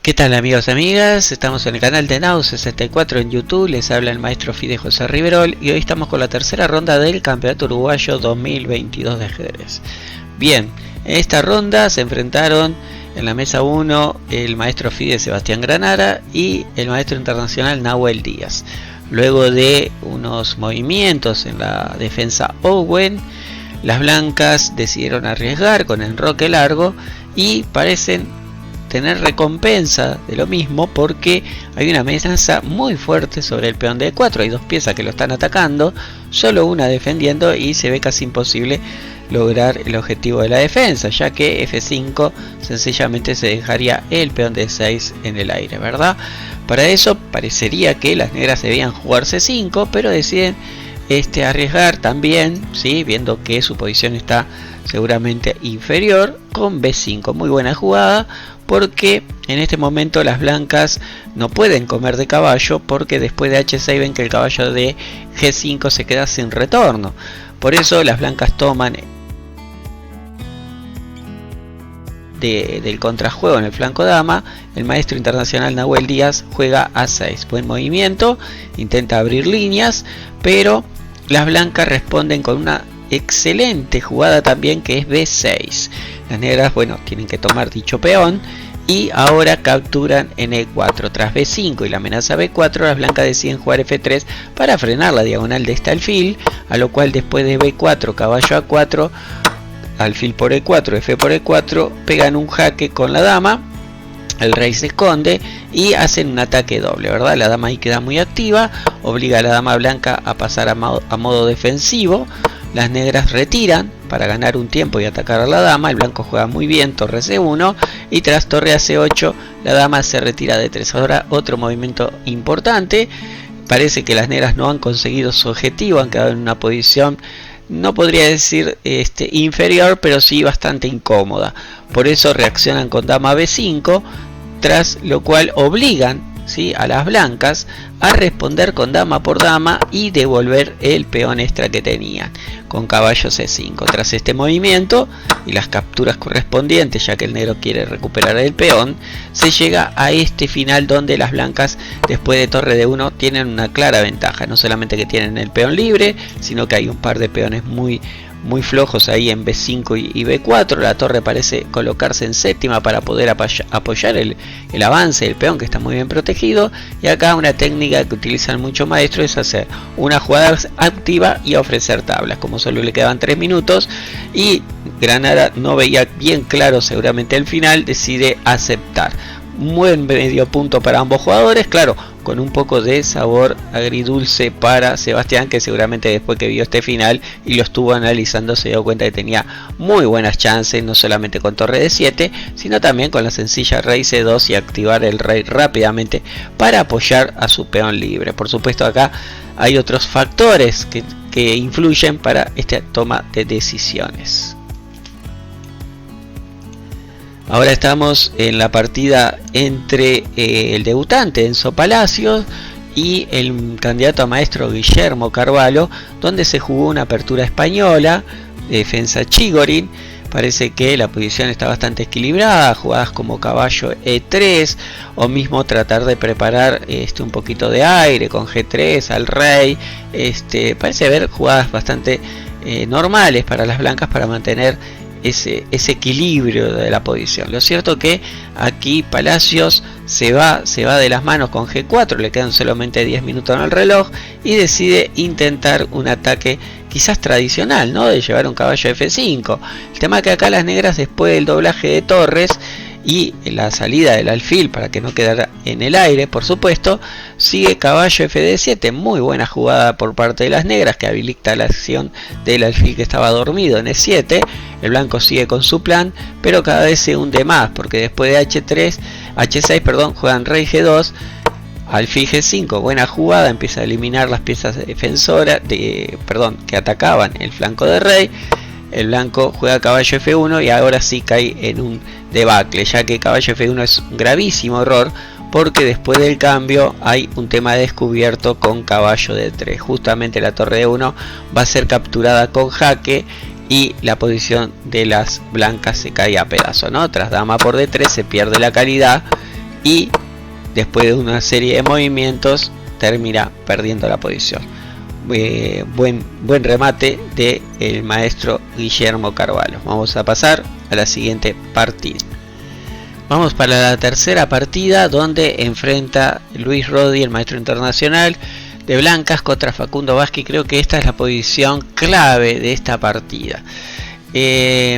¿Qué tal amigos y amigas? Estamos en el canal de Nau64 en YouTube, les habla el maestro Fide José Riverol y hoy estamos con la tercera ronda del Campeonato Uruguayo 2022 de ajedrez. Bien, en esta ronda se enfrentaron en la mesa 1 el maestro Fide Sebastián Granara y el maestro internacional Nahuel Díaz. Luego de unos movimientos en la defensa Owen, las blancas decidieron arriesgar con enroque largo y parecen tener recompensa de lo mismo porque hay una amenaza muy fuerte sobre el peón de E4. Hay dos piezas que lo están atacando, solo una defendiendo y se ve casi imposible lograr el objetivo de la defensa, ya que F5 sencillamente se dejaría el peón de 6 en el aire, ¿verdad? Para eso parecería que las negras debían jugar C5, pero deciden arriesgar también, ¿sí? Viendo que su posición está seguramente inferior, con B5. Muy buena jugada, porque en este momento las blancas no pueden comer de caballo, porque después de H6 ven que el caballo de G5 se queda sin retorno. Por eso las blancas toman del contrajuego en el flanco dama. El maestro internacional Nahuel Díaz juega A6. Buen movimiento, intenta abrir líneas, pero las blancas responden con una excelente jugada también, que es B6. Las negras, bueno, tienen que tomar dicho peón y ahora capturan en E4. Tras B5 y la amenaza B4, las blancas deciden jugar F3 para frenar la diagonal de este alfil, a lo cual después de B4, caballo A4, alfil por E4, F por E4, pegan un jaque con la dama, el rey se esconde y hacen un ataque doble, ¿verdad? La dama ahí queda muy activa, obliga a la dama blanca a pasar a modo defensivo. Las negras retiran para ganar un tiempo y atacar a la dama. El blanco juega muy bien, torre C1, y tras torre a C8 la dama se retira de 3. Ahora otro movimiento importante. Parece que las negras no han conseguido su objetivo, han quedado en una posición, no podría decir inferior, pero sí bastante incómoda. Por eso reaccionan con dama B5, tras lo cual obligan, ¿sí?, a las blancas a responder con dama por dama y devolver el peón extra que tenían con caballo C5. Tras este movimiento y las capturas correspondientes, ya que el negro quiere recuperar el peón, se llega a este final donde las blancas después de torre de 1 tienen una clara ventaja. No solamente que tienen el peón libre, sino que hay un par de peones muy flojos ahí en B5 y B4. La torre parece colocarse en séptima para poder apoyar el avance del peón, que está muy bien protegido. Y acá una técnica que utilizan muchos maestros es hacer una jugada activa y ofrecer tablas. Como solo le quedaban 3 minutos y Granara no veía bien claro seguramente el final, decide aceptar. Buen medio punto para ambos jugadores, claro, con un poco de sabor agridulce para Sebastián, que seguramente después que vio este final y lo estuvo analizando se dio cuenta que tenía muy buenas chances, no solamente con torre de 7, sino también con la sencilla rey C2 y activar el rey rápidamente para apoyar a su peón libre. Por supuesto, acá hay otros factores que influyen para esta toma de decisiones. Ahora estamos en la partida entre el debutante Enzo Palacios y el candidato a maestro Guillermo Carvalho, donde se jugó una apertura española, defensa Chigorin. Parece que la posición está bastante equilibrada, jugadas como caballo E3 o mismo tratar de preparar un poquito de aire con G3 al rey. Parece haber jugadas bastante normales para las blancas para mantener ese equilibrio de la posición. Lo cierto que aquí Palacios se va de las manos con G4, le quedan solamente 10 minutos en el reloj y decide intentar un ataque quizás tradicional, ¿no?, de llevar un caballo F5. El tema es que acá las negras, después del doblaje de torres y la salida del alfil para que no quedara en el aire, por supuesto, sigue caballo FD7, muy buena jugada por parte de las negras que habilita la acción del alfil que estaba dormido en E7. El blanco sigue con su plan, pero cada vez se hunde más, porque después de H6, juegan rey G2, alfil G5, buena jugada, empieza a eliminar las piezas defensoras que atacaban el flanco de rey. El blanco juega caballo F1 y ahora sí cae en un debacle, ya que caballo F1 es un gravísimo error, porque después del cambio hay un tema descubierto con caballo D3. Justamente la torre de 1 va a ser capturada con jaque y la posición de las blancas se cae a pedazos, ¿no? Tras dama por D3 se pierde la calidad y después de una serie de movimientos termina perdiendo la posición. Buen remate de el maestro Guillermo Carvalho. Vamos a pasar a la siguiente partida. Vamos para la tercera partida, donde enfrenta Luis Rodi, el maestro internacional de blancas, contra Facundo Vázquez. Creo que esta es la posición clave de esta partida.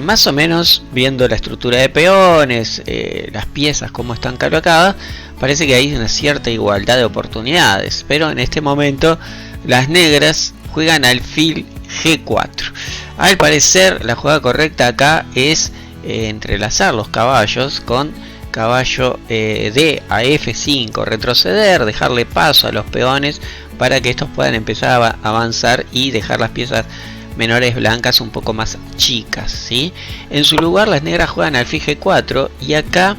Más o menos viendo la estructura de peones, las piezas como están colocadas, parece que hay una cierta igualdad de oportunidades, pero en este momento las negras juegan alfil G4. Al parecer la jugada correcta acá es entrelazar los caballos con caballo D a F5, retroceder, dejarle paso a los peones para que estos puedan empezar a avanzar y dejar las piezas menores blancas un poco más chicas, ¿sí? En su lugar las negras juegan alfil G4 y acá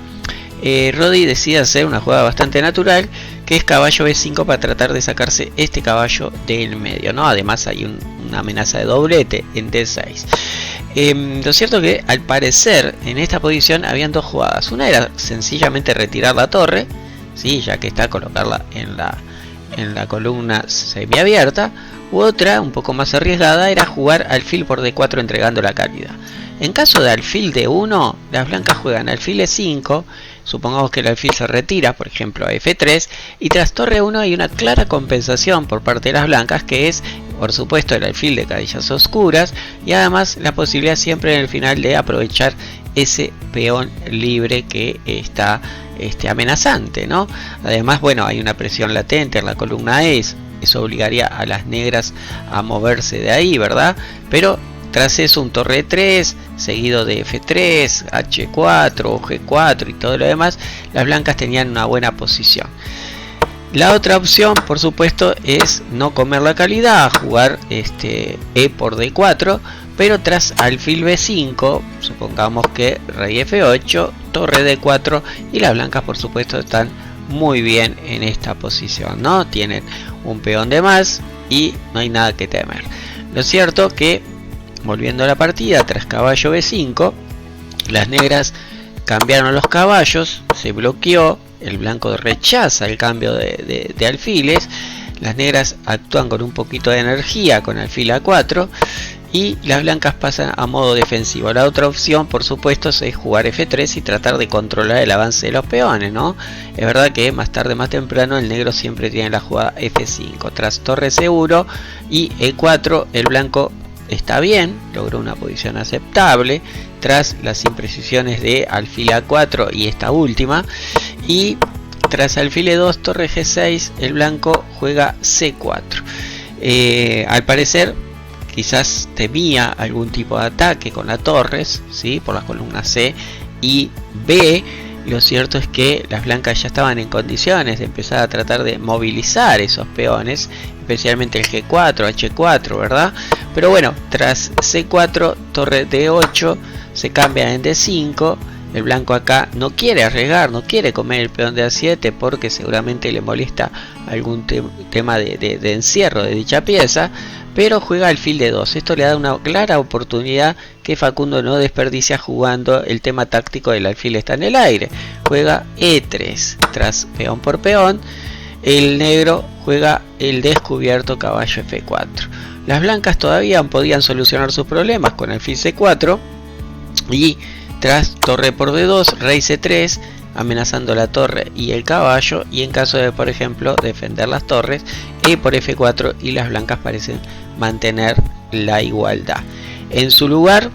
Rodi decide hacer una jugada bastante natural, que es caballo B5 para tratar de sacarse este caballo del medio, ¿no? Además hay una amenaza de doblete en D6. Lo cierto que al parecer en esta posición habían dos jugadas. Una era sencillamente retirar la torre, ¿sí? Ya que está, colocarla en la columna semiabierta. U otra, un poco más arriesgada, era jugar alfil por D4 entregando la calidad. En caso de alfil D1, las blancas juegan alfil E5, supongamos que el alfil se retira, por ejemplo a F3, y tras torre 1 hay una clara compensación por parte de las blancas, que es, por supuesto, el alfil de carillas oscuras, y además la posibilidad siempre en el final de aprovechar ese peón libre que está amenazante, ¿no? Además, bueno, hay una presión latente en la columna E, eso obligaría a las negras a moverse de ahí, ¿verdad? Pero tras eso un torre 3, seguido de F3, H4, G4 y todo lo demás, las blancas tenían una buena posición. La otra opción, por supuesto, es no comer la calidad, jugar E por D4, pero tras alfil B5, supongamos que rey F8, torre D4, y las blancas, por supuesto, están muy bien en esta posición, ¿no? Tienen un peón de más y no hay nada que temer. Lo cierto que, volviendo a la partida, tras caballo B5, las negras cambiaron los caballos, se bloqueó, el blanco rechaza el cambio de alfiles, las negras actúan con un poquito de energía con alfil A4 y las blancas pasan a modo defensivo. La otra opción, por supuesto, es jugar F3 y tratar de controlar el avance de los peones, ¿no? Es verdad que más tarde, más temprano, el negro siempre tiene la jugada F5. Tras torre C1 y E4, el blanco está bien, logró una posición aceptable tras las imprecisiones de alfil A4 y esta última, y tras alfil E2, torre G6, el blanco juega C4. Al parecer quizás temía algún tipo de ataque con las torres, ¿sí? Por las columnas C y B. Lo cierto es que las blancas ya estaban en condiciones de empezar a tratar de movilizar esos peones, especialmente el G4, H4, ¿verdad? Pero bueno, tras C4, torre D8, se cambia en D5. El blanco acá no quiere arriesgar, no quiere comer el peón de A7 porque seguramente le molesta algún tema de encierro de dicha pieza, pero juega alfil D2. Esto le da una clara oportunidad que Facundo no desperdicia jugando el tema táctico del alfil está en el aire. Juega E3, tras peón por peón, el negro juega el descubierto caballo F4. Las blancas todavía podían solucionar sus problemas con alfil C4 y tras torre por D2, rey C3, amenazando la torre y el caballo, y en caso de, por ejemplo, defender las torres, E por F4, y las blancas parecen mantener la igualdad. En su lugar,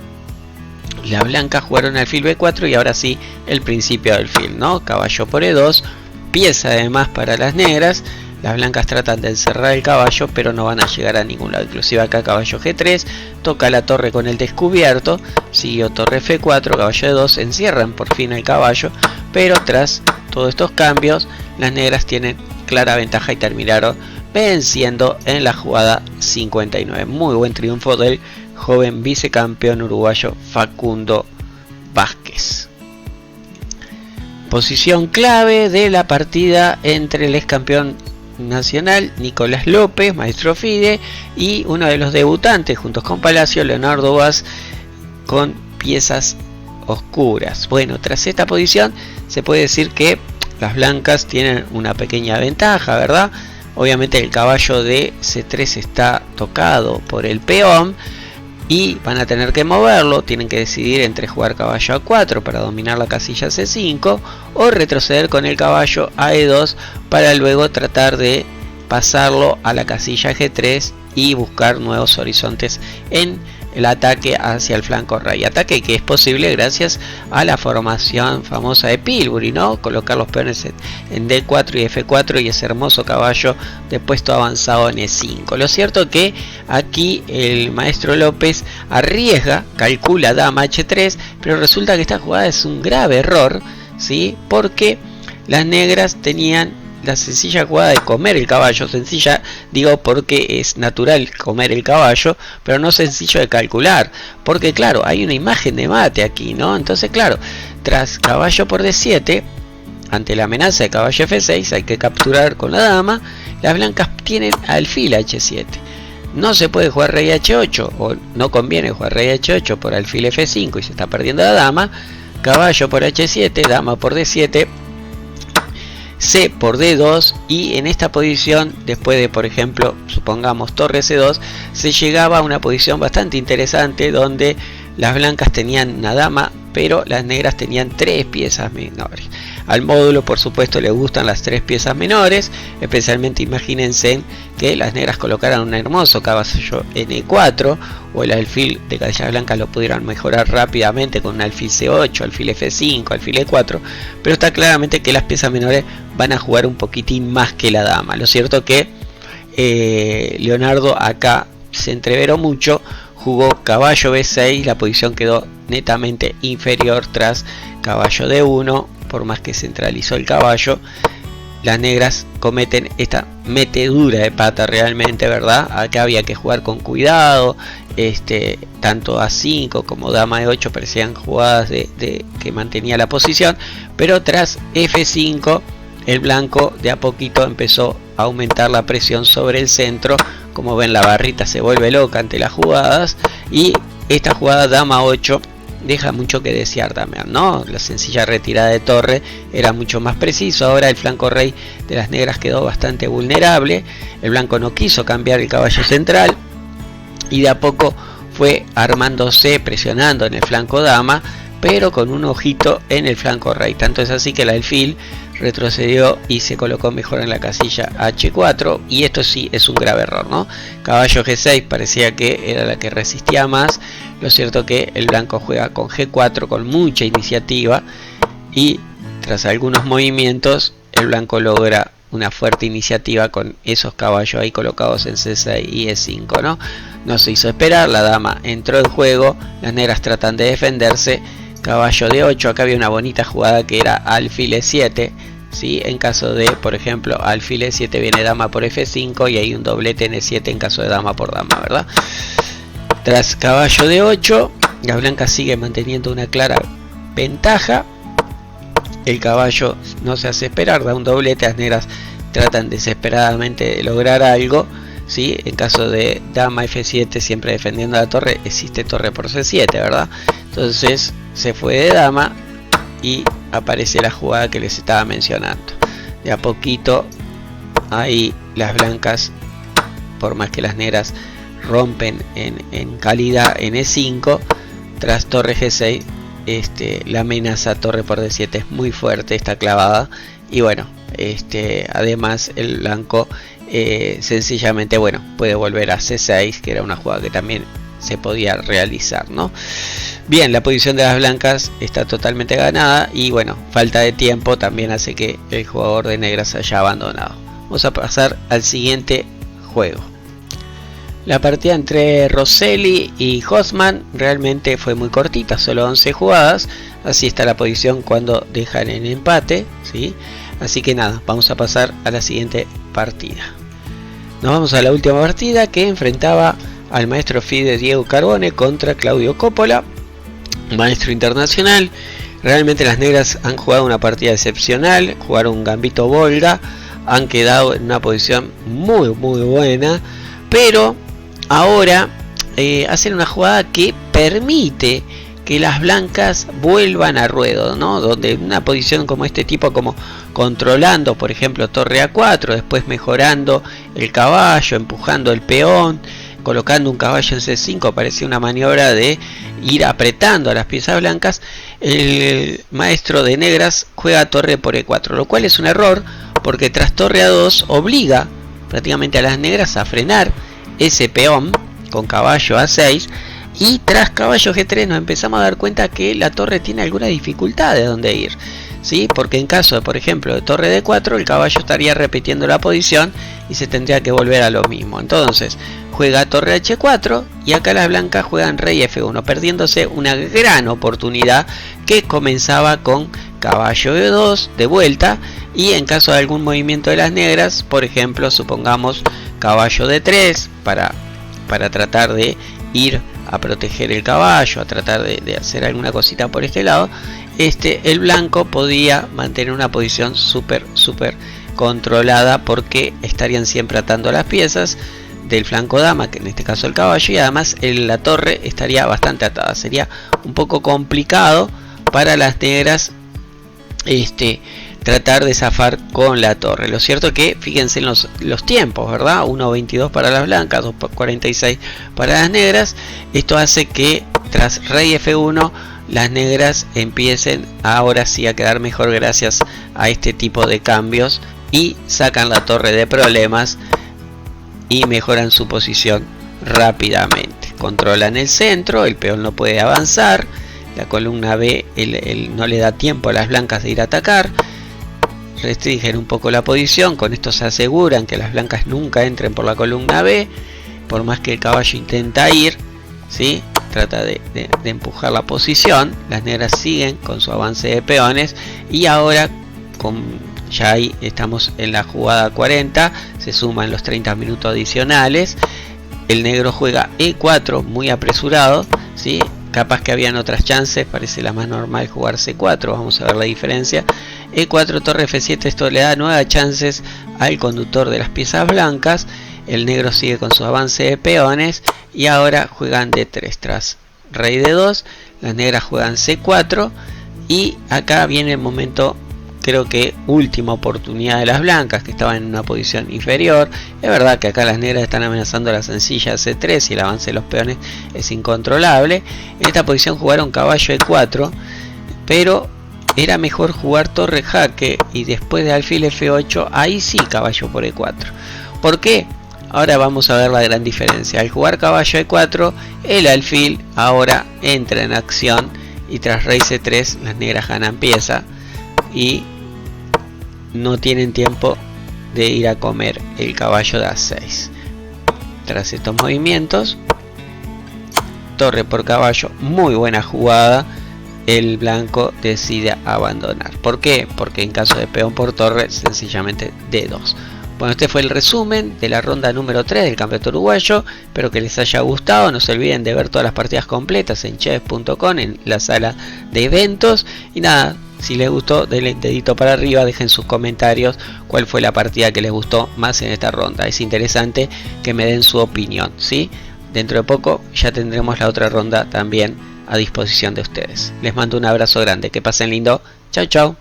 las blancas jugaron alfil B4 y ahora sí el principio del alfil, ¿no? Caballo por E2, pieza además para las negras. Las blancas tratan de encerrar el caballo, pero no van a llegar a ningún lado. Inclusive acá caballo G3, toca la torre con el descubierto, siguió torre F4, caballo D2, encierran por fin el caballo, pero tras todos estos cambios, las negras tienen clara ventaja y terminaron venciendo en la jugada 59. Muy buen triunfo del joven vicecampeón uruguayo Facundo Vázquez. Posición clave de la partida entre el ex campeón nacional Nicolás López, maestro FIDE, y uno de los debutantes juntos con Palacio, Leonardo Vaz, con piezas oscuras. Bueno, tras esta posición se puede decir que las blancas tienen una pequeña ventaja, ¿verdad? Obviamente el caballo de C3 está tocado por el peón y van a tener que moverlo. Tienen que decidir entre jugar caballo A4 para dominar la casilla C5 o retroceder con el caballo a E2 para luego tratar de pasarlo a la casilla G3 y buscar nuevos horizontes en el ataque hacia el flanco rey. Ataque que es posible gracias a la formación famosa de Pilbury, ¿no? Colocar los peones en D4 y F4 y ese hermoso caballo de puesto avanzado en E5. Lo cierto que aquí el maestro López arriesga, calcula dama H3, pero resulta que esta jugada es un grave error, ¿sí? Porque las negras tenían la sencilla jugada de comer el caballo. Sencilla digo porque es natural comer el caballo, pero no sencillo de calcular, porque claro, hay una imagen de mate aquí, ¿no? Entonces claro, tras caballo por D7, ante la amenaza de caballo F6, hay que capturar con la dama. Las blancas tienen alfil H7, no se puede jugar rey H8, o no conviene jugar rey H8 por alfil F5 y se está perdiendo la dama. Caballo por H7, dama por D7, C por D2, y en esta posición, después de, por ejemplo, supongamos torre C2, se llegaba a una posición bastante interesante donde las blancas tenían una dama, pero las negras tenían 3 piezas menores. Al módulo, por supuesto, le gustan las 3 piezas menores, especialmente imagínense que las negras colocaran un hermoso caballo en E4, o el alfil de casillas blancas lo pudieran mejorar rápidamente con un alfil C8, alfil F5, alfil E4, pero está claramente que las piezas menores van a jugar un poquitín más que la dama. Lo cierto que Leonardo acá se entreveró mucho, jugó caballo B6, la posición quedó netamente inferior tras caballo D1, por más que centralizó el caballo. Las negras cometen esta metedura de pata realmente, ¿verdad? Acá había que jugar con cuidado. Tanto A5 como dama E8 parecían jugadas que mantenía la posición, pero tras F5 el blanco de a poquito empezó a aumentar la presión sobre el centro. Como ven, la barrita se vuelve loca ante las jugadas, y esta jugada dama 8 deja mucho que desear también, ¿no? La sencilla retirada de torre era mucho más preciso. Ahora el flanco rey de las negras quedó bastante vulnerable. El blanco no quiso cambiar el caballo central y de a poco fue armándose, presionando en el flanco dama, pero con un ojito en el flanco rey. Tanto es así que el alfil retrocedió y se colocó mejor en la casilla H4, y esto sí es un grave error, ¿no? Caballo G6 parecía que era la que resistía más. Lo cierto que el blanco juega con G4 con mucha iniciativa, y tras algunos movimientos el blanco logra una fuerte iniciativa con esos caballos ahí colocados en C6 y E5, ¿no? No se hizo esperar, la dama entró en juego, las negras tratan de defenderse. Caballo D8, acá había una bonita jugada que era alfil E7, ¿sí? En caso de, por ejemplo, alfil E7 viene dama por F5 y hay un doblete en E7 en caso de dama por dama, ¿verdad? Tras caballo D8, la blanca sigue manteniendo una clara ventaja. El caballo no se hace esperar, da un doblete, las negras tratan desesperadamente de lograr algo, ¿sí? En caso de dama F7, siempre defendiendo la torre, existe torre por C7, ¿verdad? Entonces se fue de dama y aparece la jugada que les estaba mencionando. De a poquito ahí las blancas, por más que las negras rompen en calidad en E5, tras torre G6, la amenaza torre por D7 es muy fuerte, está clavada, y bueno, además el blanco sencillamente, bueno, puede volver a C6, que era una jugada que también se podía realizar, ¿no? Bien, la posición de las blancas está totalmente ganada, y bueno, falta de tiempo también hace que el jugador de negras haya abandonado. Vamos a pasar al siguiente juego. La partida entre Rosselli y Hosman realmente fue muy cortita, solo 11 jugadas. Así está la posición cuando dejan en empate, ¿sí? Así que nada, vamos a pasar a la siguiente partida. Nos vamos a la última partida, que enfrentaba al maestro FIDE Diego Carbone contra Claudio Coppola, maestro internacional. Realmente las negras han jugado una partida excepcional, jugaron un gambito Volga, han quedado en una posición muy buena, pero ahora hacen una jugada que permite que las blancas vuelvan a ruedo, ¿no? Donde una posición como este tipo, como controlando, por ejemplo, torre A4, después mejorando el caballo, empujando el peón, colocando un caballo en C5, parecía una maniobra de ir apretando a las piezas blancas. El maestro de negras juega torre por E4, lo cual es un error, porque tras torre A2 obliga prácticamente a las negras a frenar ese peón con caballo A6, y tras caballo G3 nos empezamos a dar cuenta que la torre tiene alguna dificultad de dónde ir, ¿sí? Porque en caso de, por ejemplo, de torre D4, el caballo estaría repitiendo la posición y se tendría que volver a lo mismo. Entonces juega torre H4 y acá las blancas juegan rey F1, perdiéndose una gran oportunidad que comenzaba con caballo E2 de vuelta, y en caso de algún movimiento de las negras, por ejemplo, supongamos caballo D3 para tratar de ir a proteger el caballo, a tratar de hacer alguna cosita por este lado, el blanco podía mantener una posición súper controlada, porque estarían siempre atando las piezas del flanco dama, que en este caso el caballo, y además la torre estaría bastante atada. Sería un poco complicado para las negras tratar de zafar con la torre. Lo cierto es que fíjense en los tiempos, ¿verdad? 1.22 para las blancas, 2.46 para las negras. Esto hace que tras rey F1 las negras empiecen ahora sí a quedar mejor gracias a este tipo de cambios, y sacan la torre de problemas y mejoran su posición rápidamente. Controlan el centro, el peón no puede avanzar, la columna B no le da tiempo a las blancas de ir a atacar, restringen un poco la posición. Con esto se aseguran que las blancas nunca entren por la columna B, por más que el caballo intenta ir, ¿sí? Trata de empujar la posición. Las negras siguen con su avance de peones, y ahora ya ahí estamos en la jugada 40, se suman los 30 minutos adicionales. El negro juega E4 muy apresurado, ¿sí? Capaz que habían otras chances, parece la más normal jugar C4, vamos a ver la diferencia. E4, torre F7, esto le da nuevas chances al conductor de las piezas blancas. El negro sigue con su avance de peones, y ahora juegan D3 tras rey D2, las negras juegan C4, y acá viene el momento, creo que última oportunidad de las blancas, que estaban en una posición inferior. Es verdad que acá las negras están amenazando la sencilla C3 y el avance de los peones es incontrolable. En esta posición jugaron caballo E4, pero era mejor jugar torre jaque, y después de alfil F8, ahí sí caballo por E4. ¿Por qué? Ahora vamos a ver la gran diferencia. Al jugar caballo E4, el alfil ahora entra en acción, y tras rey C3 las negras ganan pieza y no tienen tiempo de ir a comer el caballo de A6. Tras estos movimientos, torre por caballo, muy buena jugada, el blanco decide abandonar. ¿Por qué? Porque en caso de peón por torre, sencillamente D2. Bueno, este fue el resumen de la ronda número 3 del campeonato uruguayo. Espero que les haya gustado. No se olviden de ver todas las partidas completas en chess.com, en la sala de eventos. Y nada, si les gustó, denle dedito para arriba, dejen sus comentarios cuál fue la partida que les gustó más en esta ronda. Es interesante que me den su opinión, ¿sí? Dentro de poco ya tendremos la otra ronda también a disposición de ustedes. Les mando un abrazo grande, que pasen lindo. Chau chau.